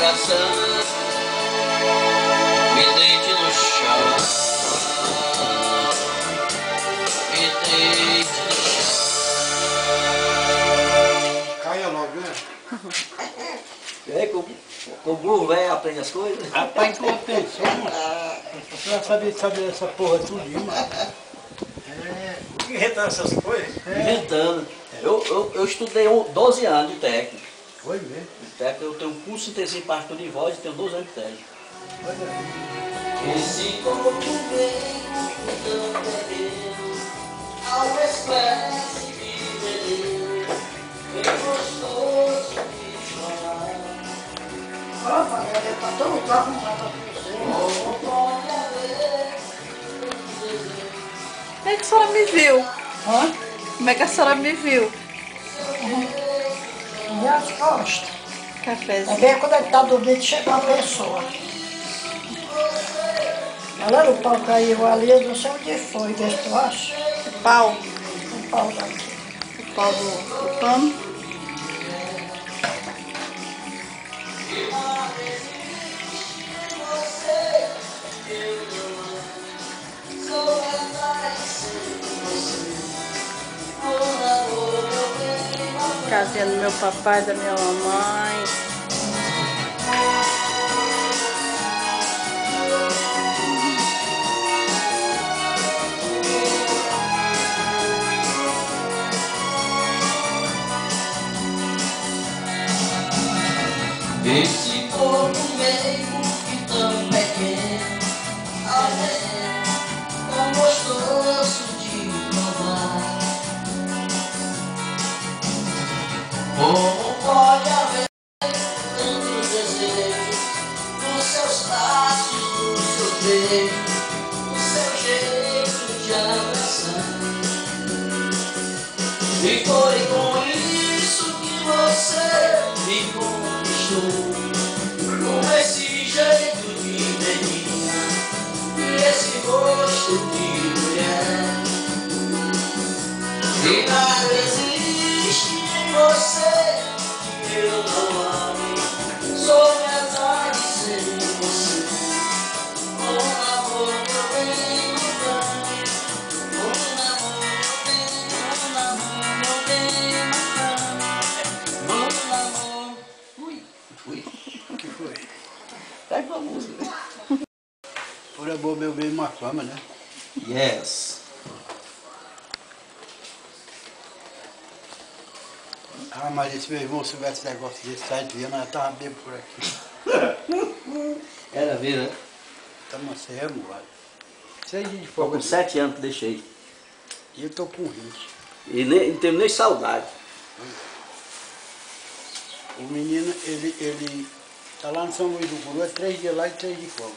coração, me deite no chão, me deite no chão. Caia logo, né? É, com o burro velho aprende as coisas. Rapaz, com atenção, mano. Você vai saber essa porra tudinho, mano. Inventando essas coisas? Inventando. Eu estudei 12 anos de técnico. Foi mesmo. De técnico, eu tenho um curso intensivo em partitura de voz e tenho 12 anos de técnico. Esse corpo bem, tão terreno, ao espécie de veneno, bem gostoso de chorar. Opa, tá todo mundo arrumado pra você. Como é que a senhora me viu? Hã? Como é que a senhora me viu? Minhas costas. Cafézinho. Também quando ele tá dormindo, chega uma pessoa. Galera, o pau caiu ali, eu não sei onde foi, vê se tu acha. O pau. O pau daqui. O pau do pano. Casinha do meu papai, da minha mamãe. Esse corpo meio que tão pequeno, além, tão gostoso de provar. Como pode haver tantos desejos nos seus braços, no seu beijo, no seu jeito de abraçar? E foi com isso que você me conquistou, com esse jeito de menina e esse rosto de mulher. E nada existe em você que eu não ame, sou metade sem você. Com amor meu bem, com amor meu bem, com amor. Ui. O que foi? Pega uma música. Por amor, meu bem, uma fama, né? Yes. Ah, mas esse meu irmão, se tivesse negócio desse, sai de Viana, já tava bem por aqui. Era ver, né? Tá macio, moado. 6 dias de Tô folga. com 7 anos que deixei. E eu tô com 20. E nem, não tenho nem saudade. O menino, ele tá lá no São Luís do Guru, é 3 dias lá e 3 de folga.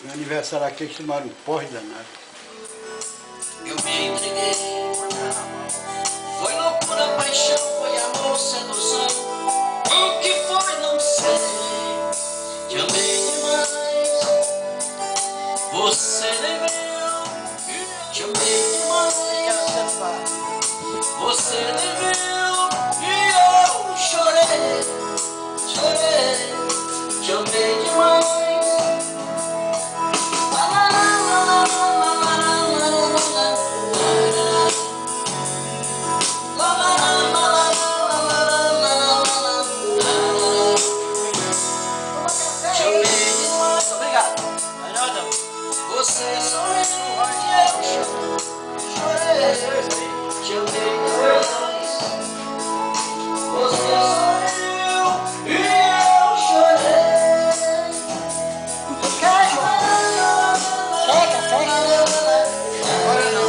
Meu aniversário aqui, eles tomaram um porre danado. Eu me entreguei, foi loucura, paixão, foi amor, sedução. O que foi, não sei. Te amei demais, você nem viu. Te amei demais, você nem viu. E eu chorei, chorei. Te amei demais. Você sorriu e eu chorei, te amei demais. Você sorriu e eu chorei. Chega, Agora não.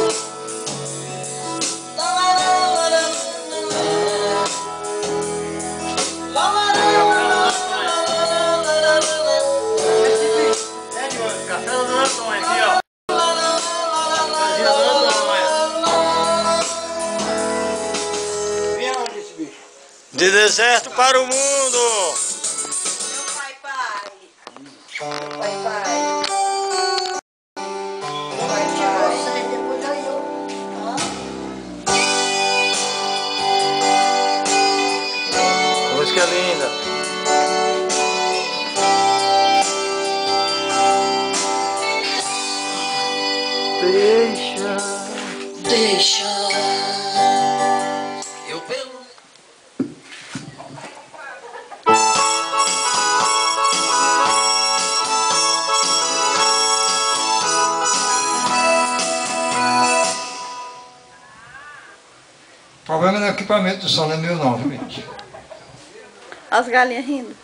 Café da Dona Antônia aqui, ó. Casinha da Dona Antônia. Vem aonde esse bicho? De deserto para o mundo. Meu pai, pai. vai, vai. Vai de você, depois eu. Hã? deixar. Eu pelo O problema no equipamento do som não é meu não, viu, gente? As galinhas rindo.